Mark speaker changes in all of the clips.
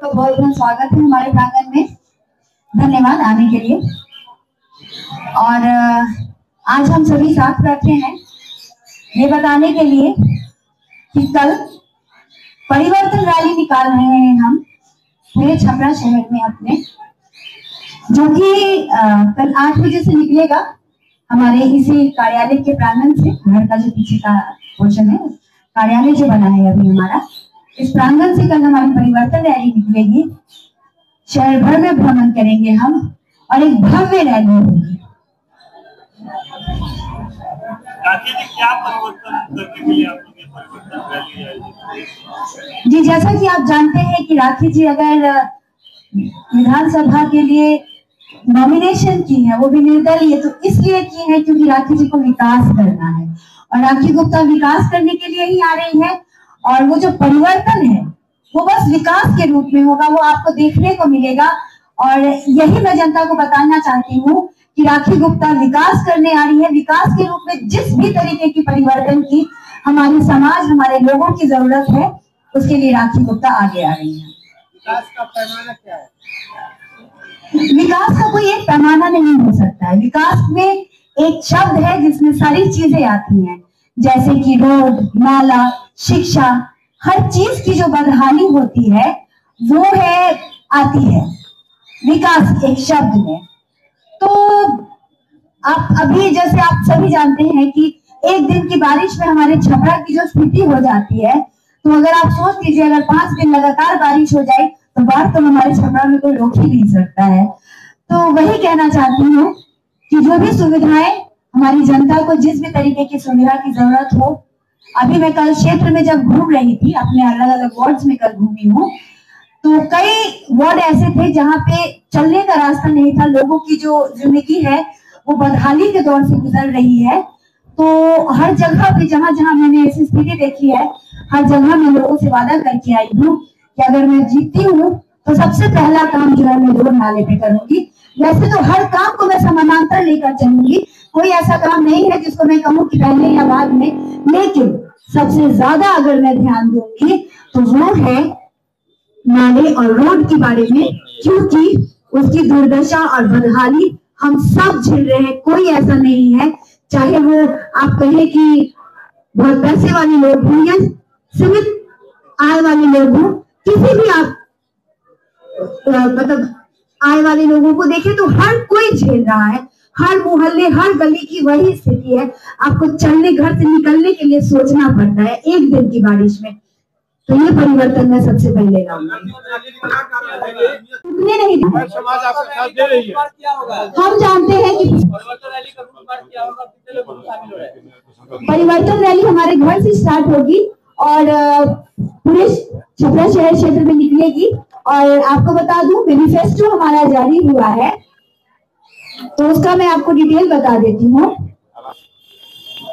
Speaker 1: तो बहुत बहुत स्वागत है हमारे प्रांगण में। धन्यवाद आने के लिए। और आज हम सभी साथ बैठे हैं ये बताने के लिए कि कल परिवर्तन रैली निकाल रहे हैं हम पूरे छपरा शहर में अपने, जो कि कल 8 बजे से निकलेगा हमारे इसी कार्यालय के प्रांगण से। घर का जो पीछे का पोर्शन है, कार्यालय जो बना है अभी हमारा, इस प्रांगण से कल हमारी परिवर्तन रैली निकलेगी। शहर भर में भ्रमण करेंगे हम और एक भव्य रैली होगी।
Speaker 2: क्या परिवर्तन करने के लिए आप लोग ये परिवर्तन रैली आयोजित?
Speaker 1: जी, जैसा कि आप जानते हैं कि राखी जी अगर विधानसभा के लिए नॉमिनेशन की है, वो भी निर्दलीय, तो इसलिए की है क्योंकि राखी जी को विकास करना है और राखी गुप्ता विकास करने के लिए ही आ रही है। और वो जो परिवर्तन है वो बस विकास के रूप में होगा, वो आपको देखने को मिलेगा। और यही मैं जनता को बताना चाहती हूँ कि राखी गुप्ता विकास करने आ रही है। विकास के रूप में जिस भी तरीके की परिवर्तन की हमारे समाज, हमारे लोगों की जरूरत है, उसके लिए राखी गुप्ता आगे आ रही है।
Speaker 2: विकास का पैमाना क्या है?
Speaker 1: विकास का कोई एक पैमाना नहीं हो सकता है। विकास में एक शब्द है जिसमें सारी चीजें आती हैं, जैसे कि रोड, नाला, शिक्षा, हर चीज की जो बदहाली होती है वो है आती है विकास एक शब्द में। तो आप अभी जैसे आप सभी जानते हैं कि एक दिन की बारिश में हमारे छपरा की जो स्थिति हो जाती है, तो अगर आप सोच लीजिए अगर 5 दिन लगातार बारिश हो जाए तो बाढ़ तो हमारे छपरा में कोई रोक ही नहीं सकता है। तो वही कहना चाहती हूँ कि जो भी सुविधाएं हमारी जनता को, जिस भी तरीके की सुविधा की जरूरत हो, अभी मैं कल क्षेत्र में जब घूम रही थी, अपने अलग अलग वार्ड्स में कल घूमी हूँ, तो कई वार्ड ऐसे थे जहाँ पे चलने का रास्ता नहीं था। लोगों की जो जिंदगी है वो बदहाली के दौर से गुजर रही है। तो हर जगह पे जहाँ जहाँ मैंने ऐसी स्थिति देखी है, हर जगह मैं लोगों से वादा करके आई हूँ कि अगर मैं जीतती हूँ तो सबसे पहला काम जो है मैं रोड नाले पे करूंगी। वैसे तो हर काम को मैं समानांतर लेकर चलूंगी, कोई ऐसा काम नहीं है जिसको मैं कहूँ कि पहले या बाद में, लेकिन सबसे ज्यादा अगर मैं ध्यान दूंगी तो वो है नाले और रोड के बारे में, क्योंकि उसकी दुर्दशा और बदहाली हम सब झेल रहे हैं। कोई ऐसा नहीं है, चाहे वो आप कहें कि बहुत पैसे वाले लोग हों या सीमित आय वाले लोग हों, किसी भी आप मतलब आय वाले लोगों को देखें तो हर कोई झेल रहा है। हर मोहल्ले, हर गली की वही स्थिति है। आपको चलने, घर से निकलने के लिए सोचना पड़ता है एक दिन की बारिश में। तो ये परिवर्तन मैं सबसे पहले लाऊंगी। नहीं, हम जानते हैं कि परिवर्तन रैली हमारे घर से स्टार्ट होगी और पूरे छपरा शहर क्षेत्र में निकलेगी। और आपको बता दूं, मैनिफेस्टो हमारा जारी हुआ है, तो उसका मैं आपको डिटेल बता देती हूँ।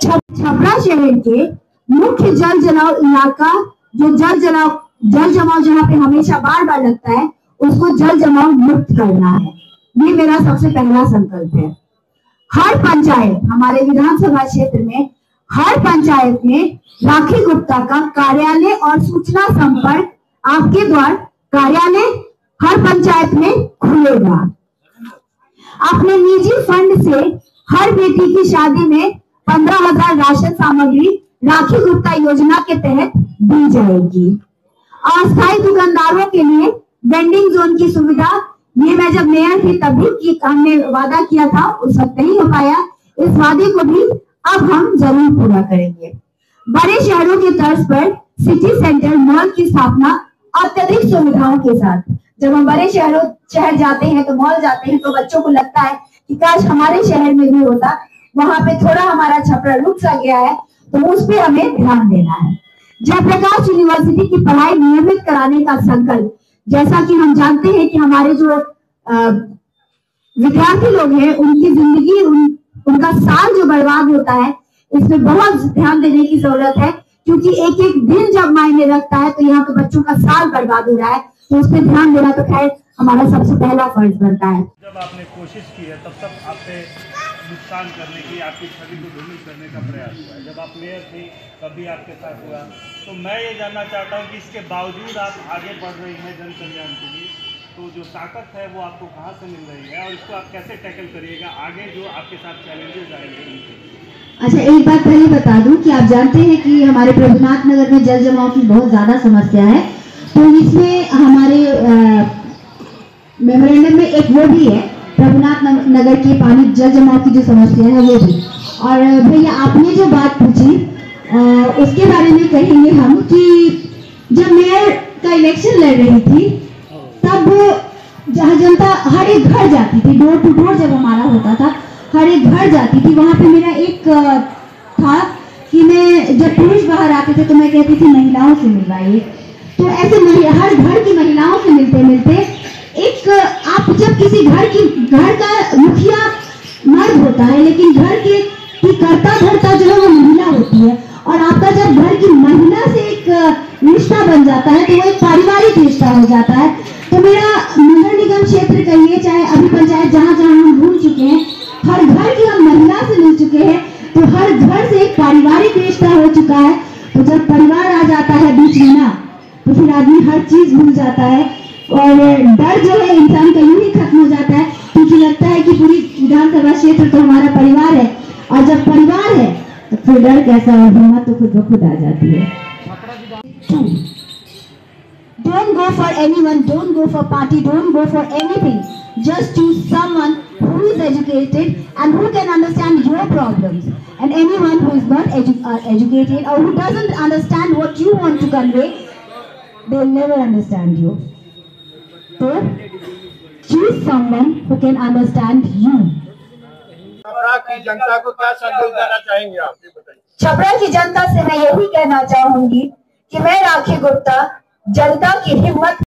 Speaker 1: छपरा शहर के मुख्य जल जमाव इलाका, जो जल जमाव जहाँ पे हमेशा बार बार लगता है, उसको जल जमाव मुक्त करना है। ये मेरा सबसे पहला संकल्प है। हर पंचायत, हमारे विधानसभा क्षेत्र में हर पंचायत में राखी गुप्ता का कार्यालय और सूचना संपर्क आपके द्वार कार्यालय हर पंचायत में खुलेगा। अपने निजी फंड से हर बेटी की शादी में 15,000 राशन सामग्री राखी गुप्ता योजना के तहत दी जाएगी। अस्थायी दुकानदारों के लिए वेंडिंग जोन की सुविधा, ये मैं जब मेयर थी तभी की हमने वादा किया था, उस वक्त नहीं हो पाया। इस वादे को भी अब हम जरूर पूरा करेंगे। बड़े शहरों की तर्ज पर सिटी सेंटर मॉल की स्थापना अत्यधिक सुविधाओं के साथ। जब हम बड़े शहर जाते हैं तो मॉल जाते हैं तो बच्चों को लगता है कि काश हमारे शहर में भी होता। वहां पे थोड़ा हमारा छपरा रुक सा गया है, तो उस पर हमें ध्यान देना है। जयप्रकाश यूनिवर्सिटी की पढ़ाई नियमित कराने का संकल्प, जैसा कि हम जानते हैं कि हमारे जो विद्यार्थी लोग हैं उनकी जिंदगी, उनका साल जो बर्बाद होता है, इसमें बहुत ध्यान देने की जरूरत है, क्योंकि एक एक दिन जब मायने रखता है तो यहाँ पे बच्चों का साल बर्बाद हो रहा है, तो उस पर ध्यान देना तो खैर हमारा सबसे पहला फर्ज बनता है।
Speaker 2: जब आपने कोशिश की है तब तक आप पे नुकसान करने की, आपकी छवि को धूमिल करने का प्रयास हुआ है। जब आप मेयर थी तब भी आपके साथ हुआ। तो मैं ये जानना चाहता हूँ कि इसके बावजूद आप आगे बढ़ रही हैं जन कल्याण की ताकत है वो आपको कहाँ से मिल रही है और इसको आप कैसे टैकल करिएगा आगे जो आपके साथ चैलेंजेस आएंगे उनके?
Speaker 3: अच्छा, एक बात पहले बता दूं कि आप जानते हैं कि हमारे प्रभुनाथ नगर में जल जमाव की बहुत ज़्यादा समस्या है, तो इसमें हमारे मेमोरेंडम में एक वो भी है, प्रभुनाथ नगर के पानी जल जमाव की जो समस्या है वो भी। और भैया आपने जो बात पूछी उसके बारे में कहेंगे हम कि जब मेयर का इलेक्शन लड़ रही थी तब जहाँ जनता हर एक घर जाती थी, डोर टू डोर जब हमारा होता था हर एक घर जाती थी, वहाँ पे मेरा एक था कि मैं जब पुरुष बाहर आते थे तो मैं कहती थी महिलाओं से मिलवाइए। तो ऐसे हर घर की महिलाओं से मिलते मिलते एक आप जब किसी घर का मुखिया मर्द होता है लेकिन घर की करता धरता जो है वो महिला होती है, और आपका जब घर की महिला से एक रिश्ता बन जाता है तो वो एक पारिवारिक रिश्ता हो जाता है। तो मेरा नगर निगम क्षेत्र कहिए चाहे अभी पंचायत जहाँ जहाँ हम घूम चुके हैं, हर घर की हम महिला से मिल चुके हैं, तो हर घर से एक पारिवारिक रिश्ता हो चुका है। तो जब परिवार आ जाता है बीच में ना, तो फिर आदमी हर चीज भूल जाता है और डर जो है इंसान का यूं ही खत्म हो जाता है, क्योंकि लगता है कि पूरी विधानसभा क्षेत्र तो हमारा परिवार है, और जब परिवार है तो फिर डर कैसा और हिम्मत तो खुद ब खुद आ जाती है।
Speaker 1: Don't go for anyone, don't go for party, don't go for anything. Just choose someone who is educated and who can understand your problems. And anyone who is not educated or who doesn't understand what you want to convey, they'll never understand you. So, choose someone who can understand you.
Speaker 4: Chhapra की जनता को क्या संदेश देना चाहेंगे आप, ये बताइए।
Speaker 1: छपरा की जनता से मैं यही कहना चाहूंगी कि मैं राखी गुप्ता जनता की हिम्मत